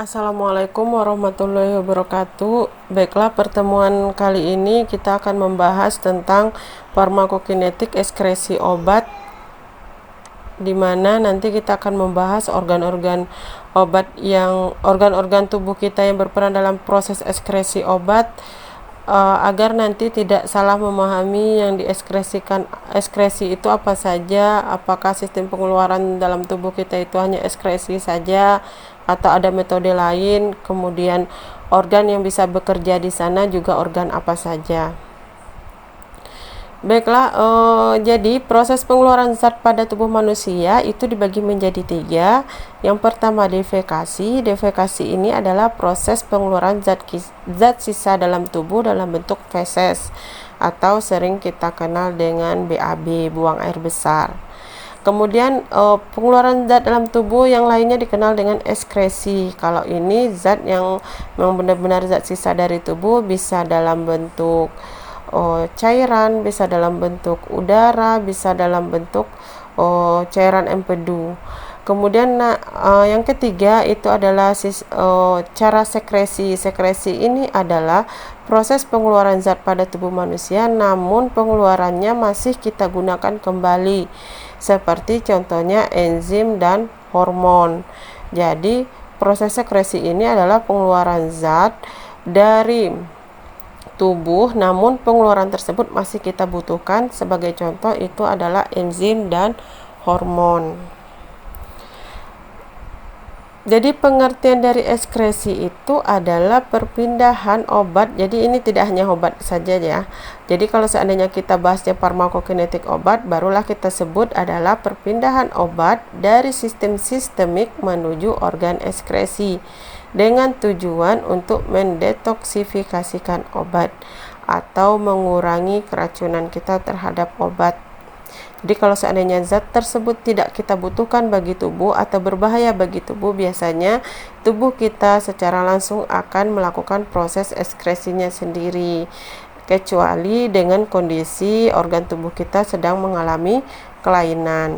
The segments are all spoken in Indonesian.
Assalamualaikum warahmatullahi wabarakatuh. Baiklah, pertemuan kali ini kita akan membahas tentang farmakokinetik ekskresi obat, di mana nanti kita akan membahas organ-organ organ-organ tubuh kita yang berperan dalam proses ekskresi obat, agar nanti tidak salah memahami yang dieskresikan. Ekskresi itu apa saja, apakah sistem pengeluaran dalam tubuh kita itu hanya ekskresi saja atau ada metode lain, kemudian organ yang bisa bekerja di sana juga organ apa saja. Baiklah, jadi proses pengeluaran zat pada tubuh manusia itu dibagi menjadi 3. Yang pertama, defekasi. Defekasi ini adalah proses pengeluaran zat sisa dalam tubuh dalam bentuk feses, atau sering kita kenal dengan BAB, buang air besar. Kemudian pengeluaran zat dalam tubuh yang lainnya dikenal dengan ekskresi. Kalau ini zat yang memang benar-benar zat sisa dari tubuh, bisa dalam bentuk cairan, bisa dalam bentuk udara, bisa dalam bentuk cairan empedu. Kemudian yang ketiga itu adalah cara sekresi. Sekresi ini adalah proses pengeluaran zat pada tubuh manusia, namun pengeluarannya masih kita gunakan kembali, seperti contohnya enzim dan hormon. Jadi proses sekresi ini adalah pengeluaran zat dari tubuh, namun pengeluaran tersebut masih kita butuhkan. Sebagai contoh itu adalah enzim dan hormon. Jadi pengertian dari ekskresi itu adalah perpindahan obat. Jadi ini tidak hanya obat saja ya. Jadi kalau seandainya kita bahasnya farmakokinetik obat, barulah kita sebut adalah perpindahan obat dari sistem sistemik menuju organ ekskresi, dengan tujuan untuk mendetoksifikasikan obat atau mengurangi keracunan kita terhadap obat. Jadi kalau seandainya zat tersebut tidak kita butuhkan bagi tubuh atau berbahaya bagi tubuh, biasanya tubuh kita secara langsung akan melakukan proses ekskresinya sendiri, kecuali dengan kondisi organ tubuh kita sedang mengalami kelainan.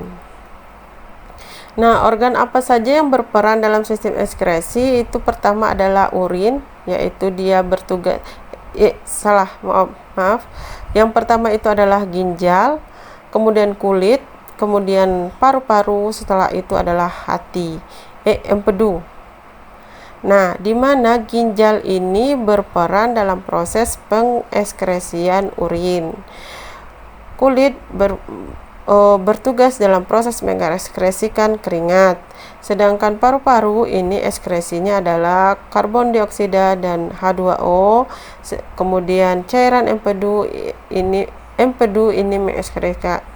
Nah, organ apa saja yang berperan dalam sistem ekskresi? Itu pertama adalah urin, yaitu dia bertugas maaf. Yang pertama itu adalah ginjal, kemudian kulit, kemudian paru-paru, setelah itu adalah hati, empedu. Nah, di mana ginjal ini berperan dalam proses pengekskresian urin. Kulit bertugas dalam proses mengekskresikan keringat, sedangkan paru-paru ini ekskresinya adalah karbon dioksida dan H2O. Kemudian cairan empedu ini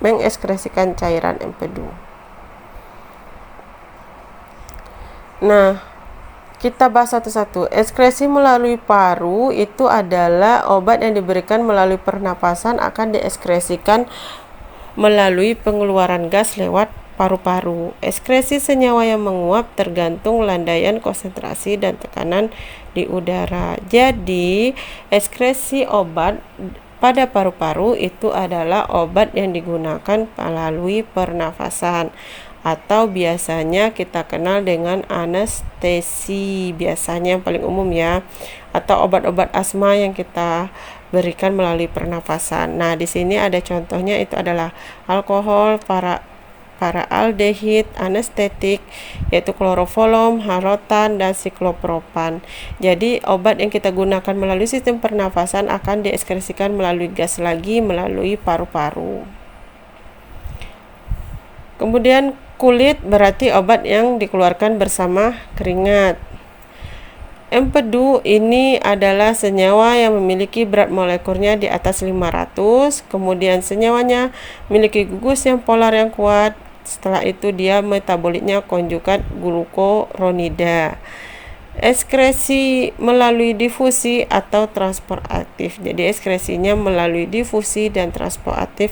mengekskresikan cairan empedu. Nah, kita bahas satu-satu. Ekskresi melalui paru itu adalah obat yang diberikan melalui pernapasan akan dieskresikan melalui pengeluaran gas lewat paru-paru. Ekskresi senyawa yang menguap tergantung landaian konsentrasi dan tekanan di udara. Jadi, ekskresi obat pada paru-paru itu adalah obat yang digunakan melalui pernafasan, atau biasanya kita kenal dengan anestesi, biasanya yang paling umum ya, atau obat-obat asma yang kita berikan melalui pernafasan. Nah, di sini ada contohnya, itu adalah alkohol, paraldehid, anestetik, yaitu kloroform, halotan, dan siklopropan. Jadi obat yang kita gunakan melalui sistem pernafasan akan dieskresikan melalui gas lagi melalui paru-paru. Kemudian kulit berarti obat yang dikeluarkan bersama keringat. Empedu ini adalah senyawa yang memiliki berat molekulnya di atas 500, kemudian senyawanya memiliki gugus yang polar yang kuat. Setelah itu dia metabolitnya konjugat glukuronida. Ekskresi melalui difusi atau transport aktif. Jadi ekskresinya melalui difusi dan transport aktif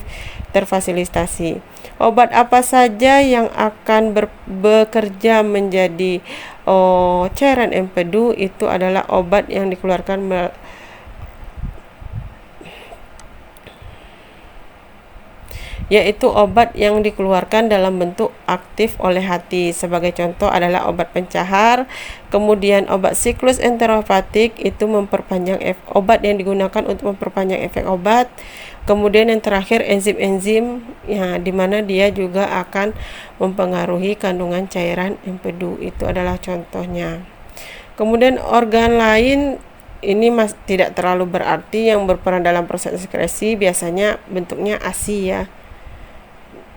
terfasilitasi. Obat apa saja yang akan bekerja menjadi cairan empedu itu adalah obat yang dikeluarkan yaitu obat yang dikeluarkan dalam bentuk aktif oleh hati. Sebagai contoh adalah obat pencahar, kemudian obat siklus enteropatik itu memperpanjang obat yang digunakan untuk memperpanjang efek obat. Kemudian yang terakhir enzim-enzim ya, di mana dia juga akan mempengaruhi kandungan cairan empedu. Itu adalah contohnya. Kemudian organ lain ini tidak terlalu berarti yang berperan dalam proses ekskresi, biasanya bentuknya ASI ya.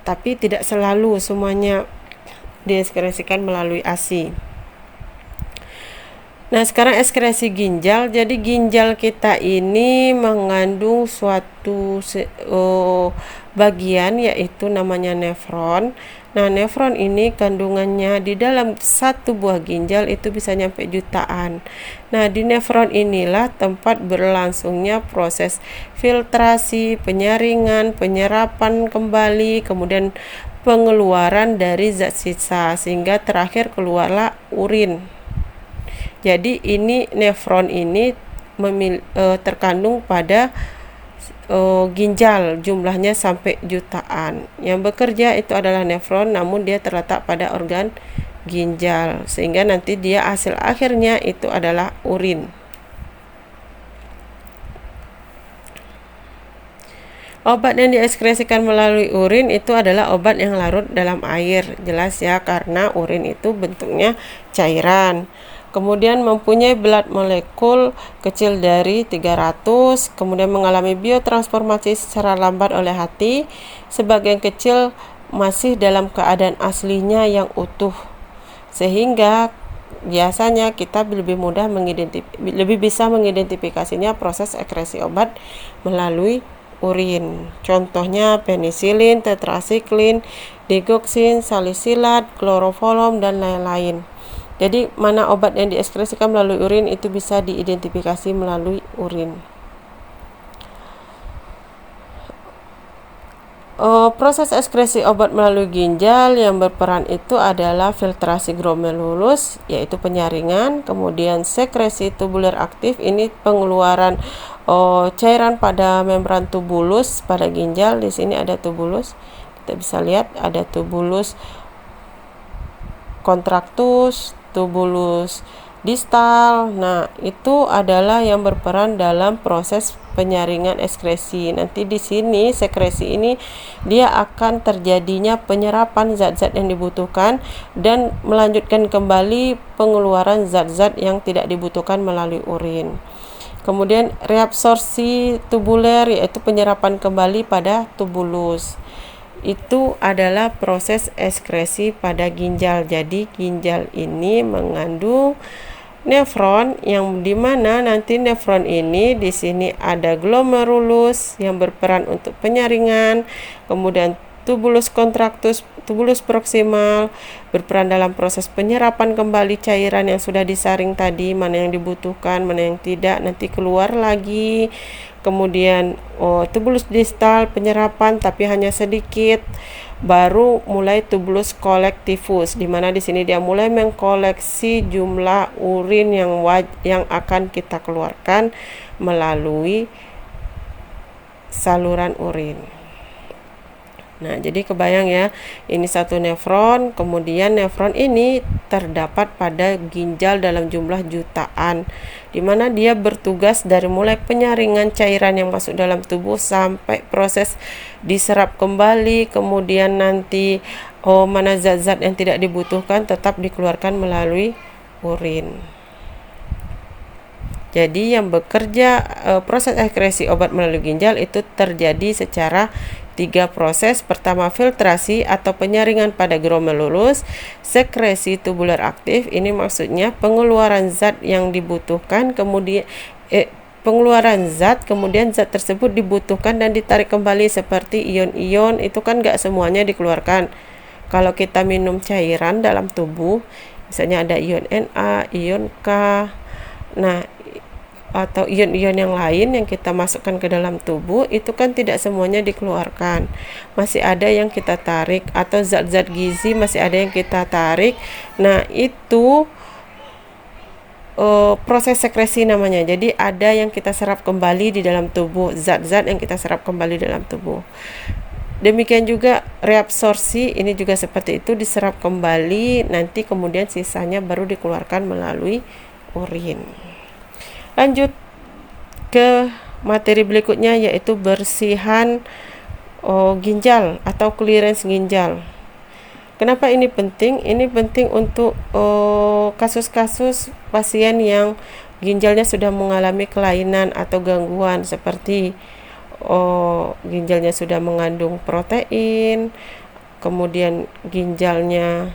Tapi tidak selalu semuanya dieskresikan melalui ASI. Nah, sekarang ekskresi ginjal. Jadi ginjal kita ini mengandung suatu bagian yaitu namanya nefron. Nah, nefron ini kandungannya di dalam satu buah ginjal itu bisa nyampe jutaan. Nah, di nefron inilah tempat berlangsungnya proses filtrasi, penyaringan, penyerapan kembali, kemudian pengeluaran dari zat sisa sehingga terakhir keluarlah urin. Jadi ini nefron ini terkandung pada ginjal, jumlahnya sampai jutaan. Yang bekerja itu adalah nefron, namun dia terletak pada organ ginjal, sehingga nanti dia hasil akhirnya itu adalah urin. Obat yang dieskresikan melalui urin itu adalah obat yang larut dalam air, jelas ya, karena urin itu bentuknya cairan. Kemudian mempunyai berat molekul kecil dari 300, kemudian mengalami biotransformasi secara lambat oleh hati, sebagian kecil masih dalam keadaan aslinya yang utuh, sehingga biasanya kita lebih bisa mengidentifikasinya proses ekskresi obat melalui urin. Contohnya penisilin, tetrasiklin, digoxin, salisilat, kloroform, dan lain-lain. Jadi mana obat yang dieskresikan melalui urin itu bisa diidentifikasi melalui urin. Proses ekskresi obat melalui ginjal yang berperan itu adalah filtrasi glomerulus, yaitu penyaringan, kemudian sekresi tubuler aktif, ini pengeluaran cairan pada membran tubulus pada ginjal. Di sini ada tubulus, kita bisa lihat ada tubulus kontraktus, tubulus distal. Nah, itu adalah yang berperan dalam proses penyaringan ekskresi. Nanti di sini sekresi ini dia akan terjadinya penyerapan zat-zat yang dibutuhkan dan melanjutkan kembali pengeluaran zat-zat yang tidak dibutuhkan melalui urin. Kemudian reabsorpsi tubuler, yaitu penyerapan kembali pada tubulus. Itu adalah proses ekskresi pada ginjal. Jadi ginjal ini mengandung nefron, yang dimana nanti nefron ini di sini ada glomerulus yang berperan untuk penyaringan, kemudian tubulus kontraktus, tubulus proksimal berperan dalam proses penyerapan kembali cairan yang sudah disaring tadi, mana yang dibutuhkan, mana yang tidak, nanti keluar lagi. Kemudian tubulus distal penyerapan tapi hanya sedikit, baru mulai tubulus kolektifus, di mana di sini dia mulai mengkoleksi jumlah urin yang akan kita keluarkan melalui saluran urin. Nah, jadi kebayang ya, ini satu nefron, kemudian nefron ini terdapat pada ginjal dalam jumlah jutaan, di mana dia bertugas dari mulai penyaringan cairan yang masuk dalam tubuh sampai proses diserap kembali, kemudian nanti mana zat-zat yang tidak dibutuhkan tetap dikeluarkan melalui urin. Jadi yang bekerja proses ekskresi obat melalui ginjal itu terjadi secara 3 proses. Pertama, filtrasi atau penyaringan pada glomerulus. Sekresi tubular aktif, ini maksudnya pengeluaran zat yang dibutuhkan, kemudian pengeluaran zat, kemudian zat tersebut dibutuhkan dan ditarik kembali, seperti ion-ion itu kan gak semuanya dikeluarkan. Kalau kita minum cairan dalam tubuh, misalnya ada ion Na, ion K, nah atau ion-ion yang lain yang kita masukkan ke dalam tubuh, itu kan tidak semuanya dikeluarkan, masih ada yang kita tarik, atau zat-zat gizi masih ada yang kita tarik. Nah, itu proses sekresi namanya. Jadi ada yang kita serap kembali di dalam tubuh, zat-zat yang kita serap kembali dalam tubuh. Demikian juga reabsorpsi, ini juga seperti itu, diserap kembali, nanti kemudian sisanya baru dikeluarkan melalui urin. Lanjut ke materi berikutnya, yaitu bersihan ginjal atau clearance ginjal. Kenapa ini penting? Ini penting untuk kasus-kasus pasien yang ginjalnya sudah mengalami kelainan atau gangguan, seperti ginjalnya sudah mengandung protein, kemudian ginjalnya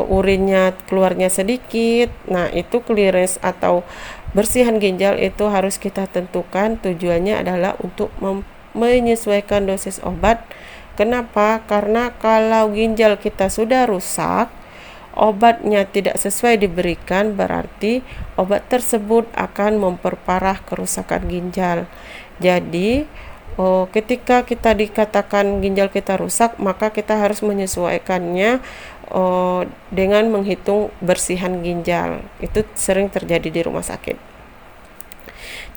urinnya keluarnya sedikit. Nah, itu clearance atau bersihan ginjal itu harus kita tentukan. Tujuannya adalah untuk menyesuaikan dosis obat. Kenapa? Karena kalau ginjal kita sudah rusak, obatnya tidak sesuai diberikan, berarti obat tersebut akan memperparah kerusakan ginjal. Jadi ketika kita dikatakan ginjal kita rusak, maka kita harus menyesuaikannya dengan menghitung bersihan ginjal. Itu sering terjadi di rumah sakit.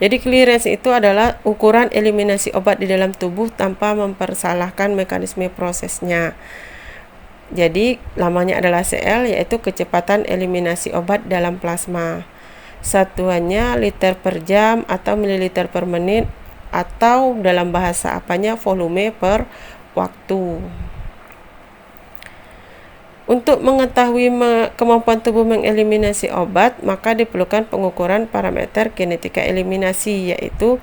Jadi clearance itu adalah ukuran eliminasi obat di dalam tubuh tanpa mempersalahkan mekanisme prosesnya. Jadi lamanya adalah CL, yaitu kecepatan eliminasi obat dalam plasma. Satuannya liter per jam atau mililiter per menit, atau dalam bahasa apanya volume per waktu. Untuk mengetahui kemampuan tubuh mengeliminasi obat, maka diperlukan pengukuran parameter kinetika eliminasi, yaitu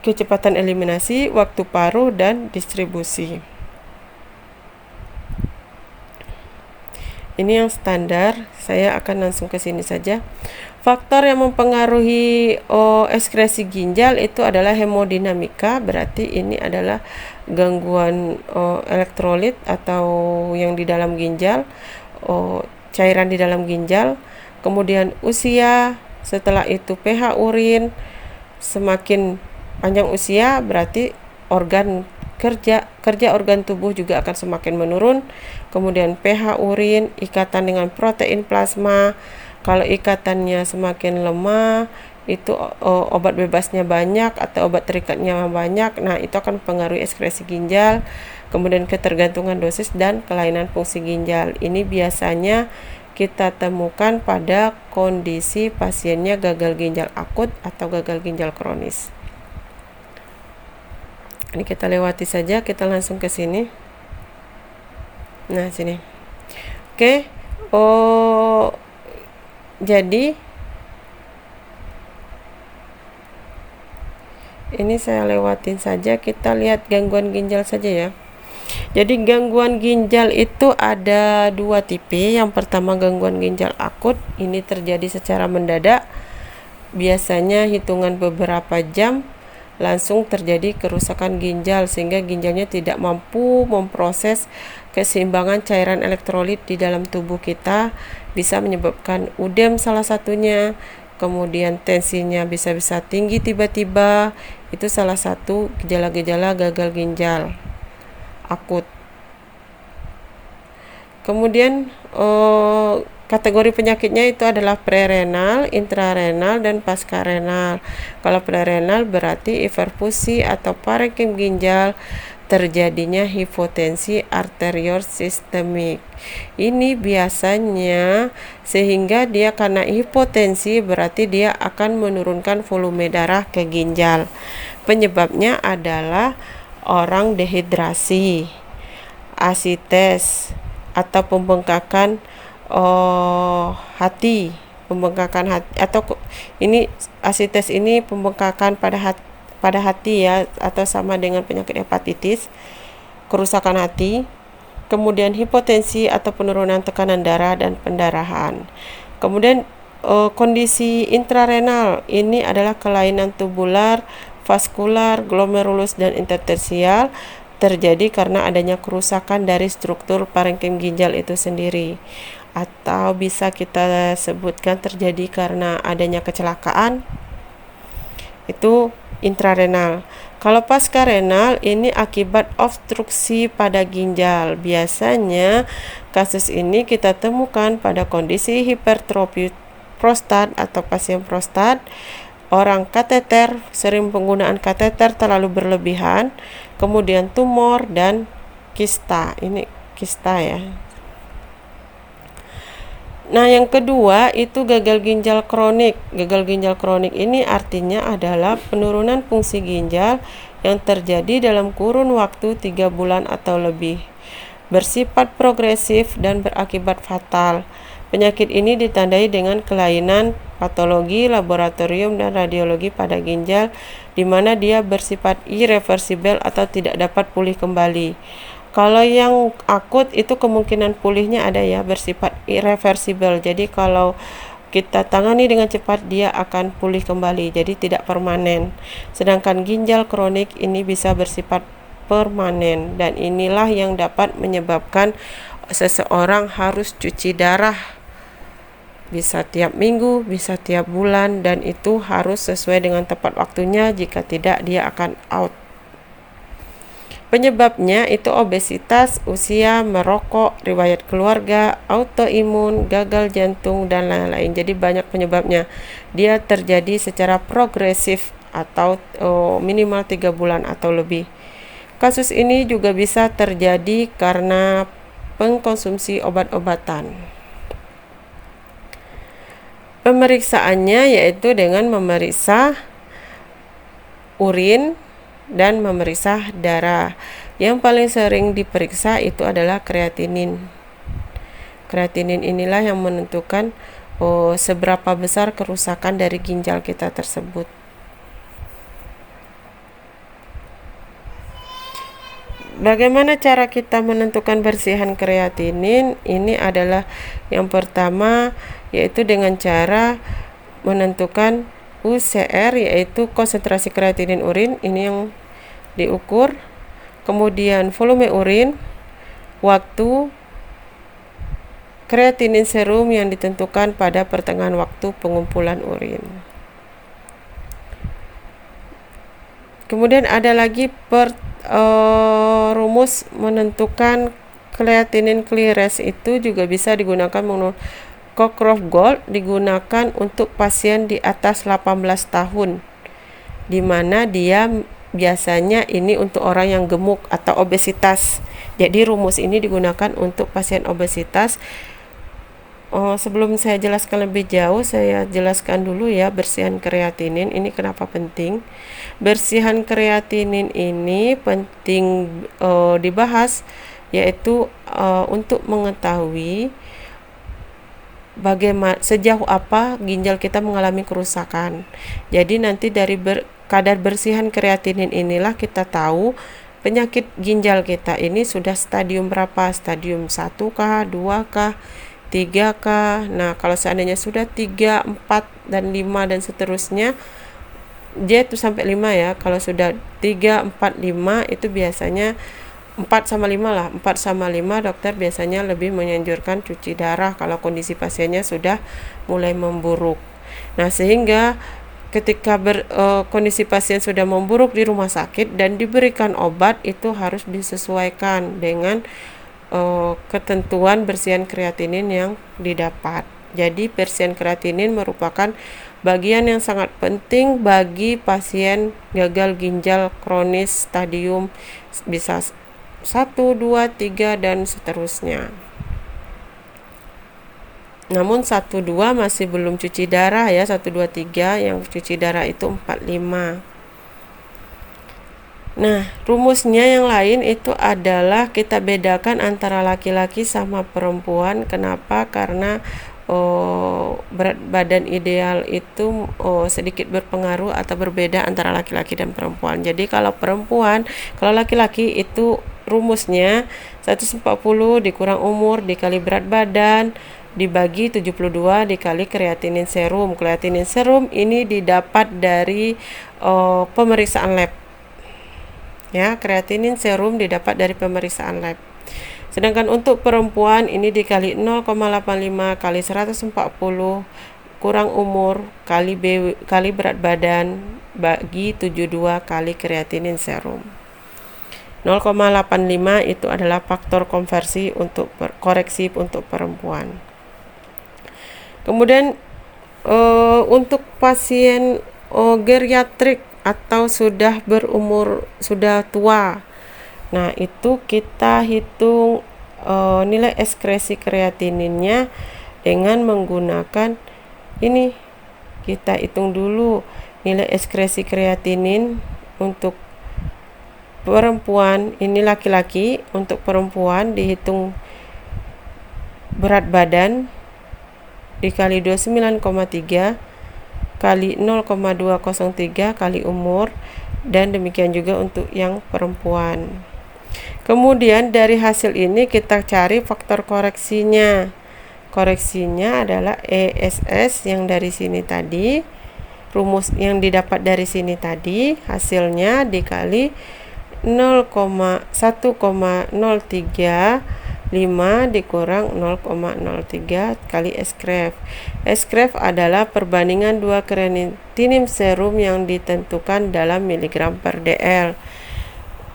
kecepatan eliminasi, waktu paruh, dan distribusi. Ini yang standar, saya akan langsung ke sini saja. Faktor yang mempengaruhi ekskresi ginjal itu adalah hemodinamika, berarti ini adalah gangguan elektrolit atau yang di dalam ginjal, cairan di dalam ginjal. Kemudian usia, setelah itu pH urin. Semakin panjang usia berarti kerja organ tubuh juga akan semakin menurun. Kemudian pH urin, ikatan dengan protein plasma. Kalau ikatannya semakin lemah, itu obat bebasnya banyak atau obat terikatnya banyak. Nah, itu akan mempengaruhi ekskresi ginjal. Kemudian ketergantungan dosis dan kelainan fungsi ginjal. Ini biasanya kita temukan pada kondisi pasiennya gagal ginjal akut atau gagal ginjal kronis. Ini kita lewati saja, kita langsung ke sini. Nah, sini. Oke. Jadi ini saya lewatin saja, kita lihat gangguan ginjal saja ya. Jadi gangguan ginjal itu ada dua tipe. Yang pertama gangguan ginjal akut, ini terjadi secara mendadak, biasanya hitungan beberapa jam langsung terjadi kerusakan ginjal sehingga ginjalnya tidak mampu memproses keseimbangan cairan elektrolit di dalam tubuh kita, bisa menyebabkan udem salah satunya. Kemudian tensinya bisa tinggi tiba-tiba, itu salah satu gejala-gejala gagal ginjal akut. Kemudian kategori penyakitnya itu adalah prerenal, intrarenal, dan pascarenal. Kalau prerenal berarti hiperfusi atau parenkim ginjal, terjadinya hipotensi arterial sistemik. Ini biasanya sehingga dia karena hipotensi berarti dia akan menurunkan volume darah ke ginjal. Penyebabnya adalah orang dehidrasi, asites atau pembengkakan hati, atau ini asites ini pembengkakan pada hati ya, atau sama dengan penyakit hepatitis, kerusakan hati. Kemudian hipotensi atau penurunan tekanan darah dan pendarahan. Kemudian kondisi intrarenal ini adalah kelainan tubular, vaskular, glomerulus, dan interstisial, terjadi karena adanya kerusakan dari struktur parenkim ginjal itu sendiri, atau bisa kita sebutkan terjadi karena adanya kecelakaan, itu intrarenal. Kalau pascarenal ini akibat obstruksi pada ginjal. Biasanya kasus ini kita temukan pada kondisi hipertrofi prostat atau pasien prostat, orang kateter, sering penggunaan kateter terlalu berlebihan, kemudian tumor dan kista. Ini kista ya. Nah, yang kedua itu gagal ginjal kronik. Gagal ginjal kronik ini artinya adalah penurunan fungsi ginjal yang terjadi dalam kurun waktu 3 bulan atau lebih, bersifat progresif dan berakibat fatal. Penyakit ini ditandai dengan kelainan patologi laboratorium dan radiologi pada ginjal, di mana dia bersifat irreversibel atau tidak dapat pulih kembali. Kalau yang akut itu kemungkinan pulihnya ada ya, bersifat irreversibel. Jadi kalau kita tangani dengan cepat dia akan pulih kembali, jadi tidak permanen. Sedangkan ginjal kronik ini bisa bersifat permanen, dan inilah yang dapat menyebabkan seseorang harus cuci darah. Bisa tiap minggu, bisa tiap bulan, dan itu harus sesuai dengan tepat waktunya. Jika tidak, dia akan out. Penyebabnya itu obesitas, usia, merokok, riwayat keluarga, autoimun, gagal jantung, dan lain-lain. Jadi banyak penyebabnya. Dia terjadi secara progresif atau minimal 3 bulan atau lebih. Kasus ini juga bisa terjadi karena pengkonsumsi obat-obatan. Pemeriksaannya yaitu dengan memeriksa urin dan memeriksa darah. Yang paling sering diperiksa itu adalah kreatinin. Kreatinin inilah yang menentukan seberapa besar kerusakan dari ginjal kita tersebut. Bagaimana cara kita menentukan bersihan kreatinin? Ini adalah yang pertama, yaitu dengan cara menentukan UCR, yaitu konsentrasi kreatinin urin, ini yang diukur. Kemudian volume urin, waktu kreatinin serum yang ditentukan pada pertengahan waktu pengumpulan urin. Kemudian ada lagi rumus menentukan kreatinin clearance, itu juga bisa digunakan Cockcroft Gold, digunakan untuk pasien di atas 18 tahun, di mana dia biasanya ini untuk orang yang gemuk atau obesitas. Jadi rumus ini digunakan untuk pasien obesitas. Sebelum saya jelaskan lebih jauh, saya jelaskan dulu ya bersihan kreatinin ini kenapa penting. Bersihan kreatinin ini penting dibahas, yaitu untuk mengetahui bagaimana, sejauh apa ginjal kita mengalami kerusakan. Jadi nanti dari kadar bersihan kreatinin inilah kita tahu penyakit ginjal kita ini sudah stadium berapa, stadium 1kah, 2kah, 3kah. Nah, kalau seandainya sudah 3, 4, dan 5 dan seterusnya, dia itu sampai 5 ya. Kalau sudah 3, 4, 5 itu biasanya 4 sama 5 lah. 4 sama 5 dokter biasanya lebih menganjurkan cuci darah kalau kondisi pasiennya sudah mulai memburuk. Nah, sehingga ketika kondisi pasien sudah memburuk di rumah sakit dan diberikan obat, itu harus disesuaikan dengan ketentuan bersihan kreatinin yang didapat. Jadi bersihan kreatinin merupakan bagian yang sangat penting bagi pasien gagal ginjal kronis stadium bisa 1, 2, 3 dan seterusnya. Namun 1, 2 masih belum cuci darah ya. 1, 2, 3 yang cuci darah itu 4, 5. Nah, rumusnya yang lain itu adalah kita bedakan antara laki-laki sama perempuan. Kenapa? Karena berat badan ideal itu sedikit berpengaruh atau berbeda antara laki-laki dan perempuan. Jadi kalau laki-laki itu rumusnya 140 dikurang umur dikali berat badan dibagi 72 dikali kreatinin serum. Kreatinin serum ini didapat dari pemeriksaan lab. Ya, kreatinin serum didapat dari pemeriksaan lab. Sedangkan untuk perempuan ini dikali 0,85 kali 140 kurang umur kali berat badan bagi 72 kali kreatinin serum. 0,85 itu adalah faktor konversi untuk koreksi untuk perempuan. Kemudian untuk pasien geriatrik atau sudah berumur, sudah tua. Nah, itu kita hitung nilai ekskresi kreatininnya dengan menggunakan ini. Kita hitung dulu nilai ekskresi kreatinin untuk perempuan, ini laki-laki. Untuk perempuan dihitung berat badan dikali 29,3 kali 0,203 kali umur, dan demikian juga untuk yang perempuan. Kemudian dari hasil ini kita cari faktor koreksinya. Koreksinya adalah ESS yang dari sini tadi, rumus yang didapat dari sini tadi, hasilnya dikali 1,035 dikurang 0,03 kali eskref. Eskref adalah perbandingan dua kreatinin serum yang ditentukan dalam miligram per dl,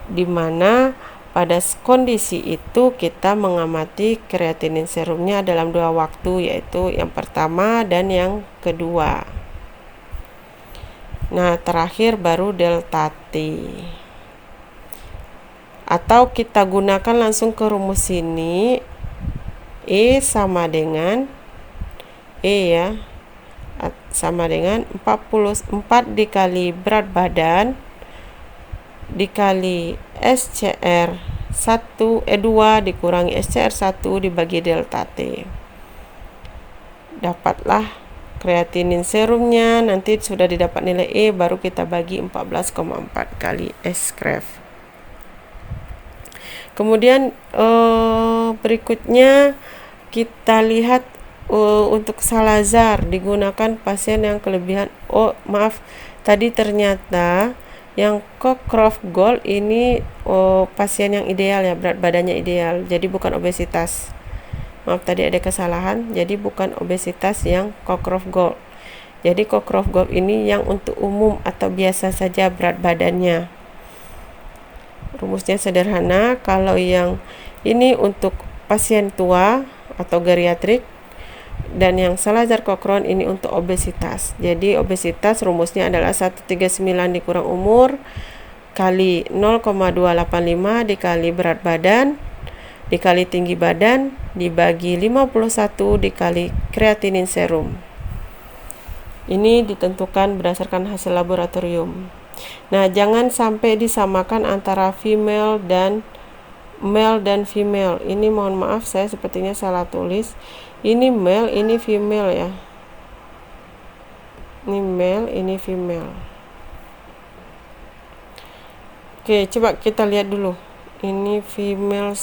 di mana pada kondisi itu kita mengamati kreatinin serumnya dalam dua waktu, yaitu yang pertama dan yang kedua. Nah, terakhir baru delta T. Atau kita gunakan langsung ke rumus ini. E sama dengan sama dengan 44 dikali berat badan dikali SCR 2 dikurangi SCR 1 dibagi delta T. Dapatlah kreatinin serumnya. Nanti sudah didapat nilai E, baru kita bagi 14,4 kali eskref. Kemudian berikutnya kita lihat untuk Salazar digunakan pasien yang kelebihan. Tadi ternyata yang Cockcroft Gold ini pasien yang ideal ya, berat badannya ideal, jadi bukan obesitas. Tadi ada kesalahan, jadi bukan obesitas yang Cockcroft Gold. Jadi Cockcroft Gold ini yang untuk umum atau biasa saja berat badannya. Rumusnya sederhana. Kalau yang ini untuk pasien tua atau geriatrik, dan yang Salazar Cochrane ini untuk obesitas. Jadi obesitas rumusnya adalah 139 dikurang umur kali 0,285 dikali berat badan dikali tinggi badan dibagi 51 dikali kreatinin serum. Ini ditentukan berdasarkan hasil laboratorium. Nah, jangan sampai disamakan antara female dan male dan female. Ini mohon maaf, saya sepertinya salah tulis. Ini male, ini female ya. Ini male, ini female. Oke, coba kita lihat dulu. Ini female,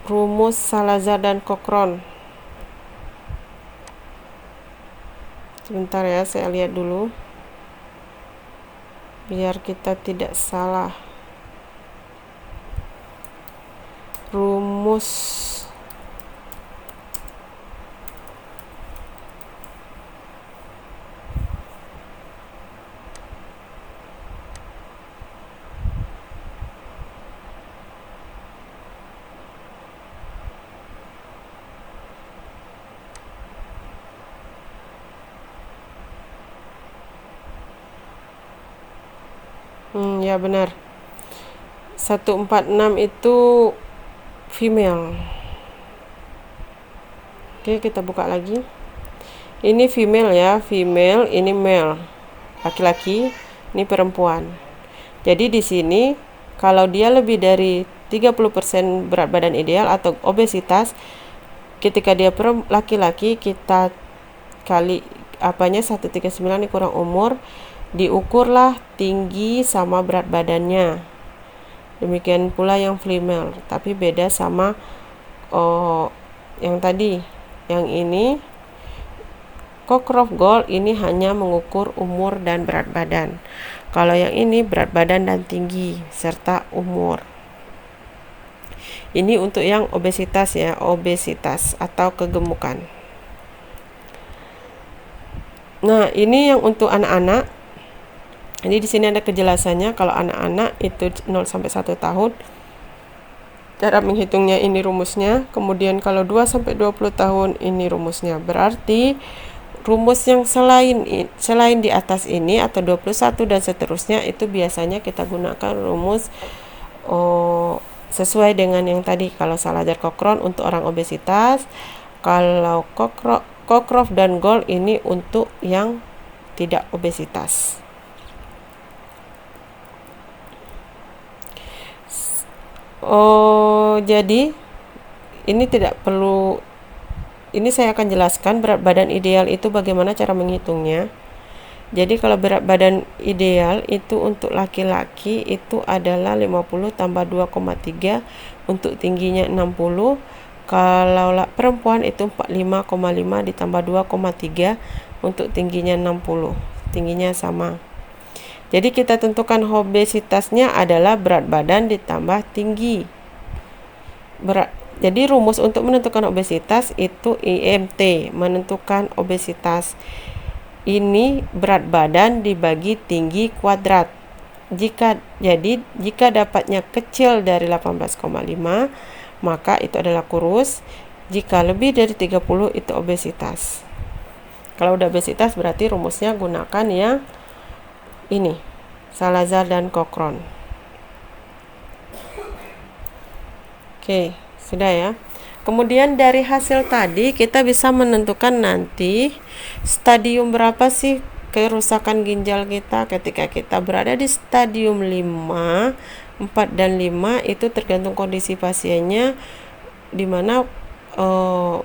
rumus Salazar dan Cochrane. Sebentar ya, saya lihat dulu biar kita tidak salah. Rumus ya benar, 146 itu female. Oke, kita buka lagi. Ini female ya, female, ini male, laki-laki, ini perempuan. Jadi di sini kalau dia lebih dari 30% berat badan ideal atau obesitas, ketika dia laki-laki, kita kali 139 dikurang umur, diukurlah tinggi sama berat badannya. Demikian pula yang female, tapi beda sama yang tadi. Yang ini Cockcroft Gold ini hanya mengukur umur dan berat badan. Kalau yang ini berat badan dan tinggi serta umur. Ini untuk yang obesitas ya, obesitas atau kegemukan. Nah, ini yang untuk anak-anak. Jadi di sini ada kejelasannya. Kalau anak-anak itu 0 sampai 1 tahun. Cara menghitungnya ini rumusnya. Kemudian kalau 2 sampai 20 tahun ini rumusnya. Berarti rumus yang selain di atas ini atau 21 dan seterusnya itu biasanya kita gunakan rumus sesuai dengan yang tadi. Kalau Salazar-Cockcroft untuk orang obesitas, kalau Cockcroft dan Gold ini untuk yang tidak obesitas. Jadi ini tidak perlu, ini saya akan jelaskan berat badan ideal itu bagaimana cara menghitungnya. Jadi kalau berat badan ideal itu untuk laki-laki itu adalah 50 tambah 2,3 untuk tingginya 60. Kalau perempuan itu 45,5 ditambah 2,3 untuk tingginya 60. Tingginya sama. Jadi kita tentukan obesitasnya adalah berat badan ditambah tinggi. Jadi rumus untuk menentukan obesitas itu IMT, menentukan obesitas. Ini berat badan dibagi tinggi kuadrat. Jika dapatnya kecil dari 18,5, maka itu adalah kurus. Jika lebih dari 30 itu obesitas. Kalau udah obesitas berarti rumusnya gunakan yang ini, Salazar dan Cockcroft. Oke, sudah ya. Kemudian dari hasil tadi kita bisa menentukan nanti stadium berapa sih kerusakan ginjal kita. Ketika kita berada di stadium 5, 4 dan 5 itu tergantung kondisi pasiennya, di mana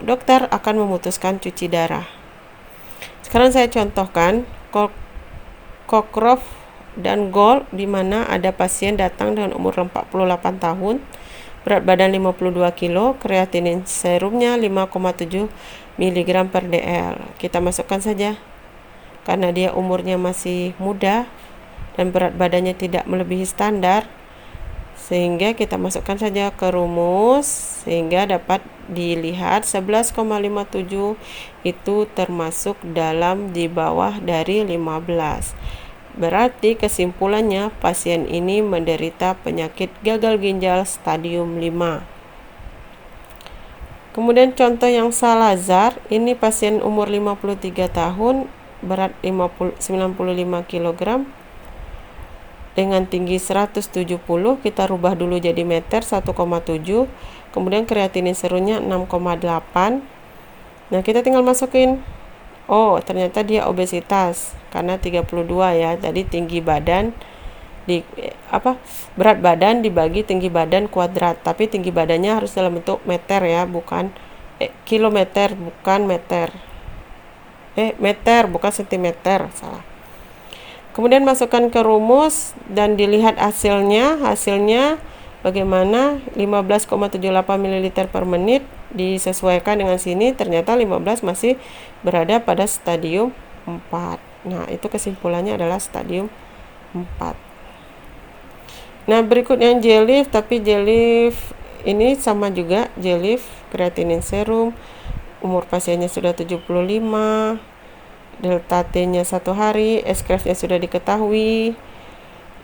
dokter akan memutuskan cuci darah. Sekarang saya contohkan Cockcroft dan Gold, di mana ada pasien datang dengan umur 48 tahun, berat badan 52 kg, kreatinin serumnya 5,7 mg per dl. Kita masukkan saja karena dia umurnya masih muda dan berat badannya tidak melebihi standar, sehingga kita masukkan saja ke rumus sehingga dapat dilihat 11,57 itu termasuk dalam di bawah dari 15. Berarti kesimpulannya pasien ini menderita penyakit gagal ginjal stadium 5. Kemudian contoh yang Salazar, ini pasien umur 53 tahun, berat 95 kg dengan tinggi 170, kita rubah dulu jadi meter 1,7, kemudian kreatinin serunya 6,8. Nah, kita tinggal masukin. Oh, ternyata dia obesitas karena 32 ya. Tadi tinggi badan berat badan dibagi tinggi badan kuadrat, tapi tinggi badannya harus dalam bentuk meter ya, bukan kilometer, bukan meter. Meter bukan sentimeter, salah. Kemudian masukkan ke rumus dan dilihat hasilnya bagaimana. 15,78 ml per menit disesuaikan dengan sini, ternyata 15 masih berada pada stadium 4. Nah, itu kesimpulannya adalah stadium 4. Nah, berikutnya J-Leaf, tapi J-Leaf ini sama juga, J-Leaf kreatinin serum, umur pasiennya sudah 75, delta T-nya 1 hari, S-CREF-nya sudah diketahui.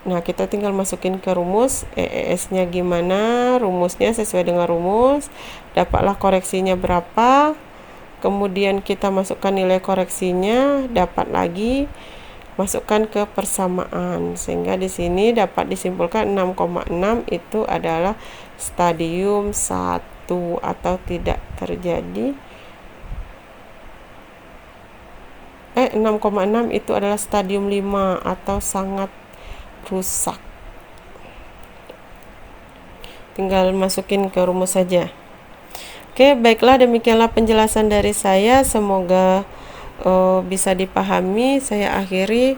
Nah, kita tinggal masukin ke rumus. EES-nya gimana? Rumusnya sesuai dengan rumus. Dapatlah koreksinya berapa. Kemudian kita masukkan nilai koreksinya, dapat lagi masukkan ke persamaan. Sehingga di sini dapat disimpulkan 6,6 itu adalah stadium 1 atau tidak terjadi. 6,6 itu adalah stadium 5 atau sangat rusak. Tinggal masukin ke rumus saja. Oke, baiklah, demikianlah penjelasan dari saya. Semoga bisa dipahami. Saya akhiri.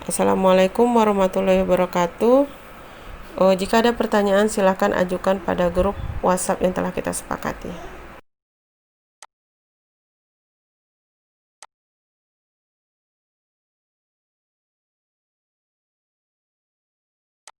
Assalamualaikum warahmatullahi wabarakatuh. Jika ada pertanyaan silahkan ajukan pada grup WhatsApp yang telah kita sepakati.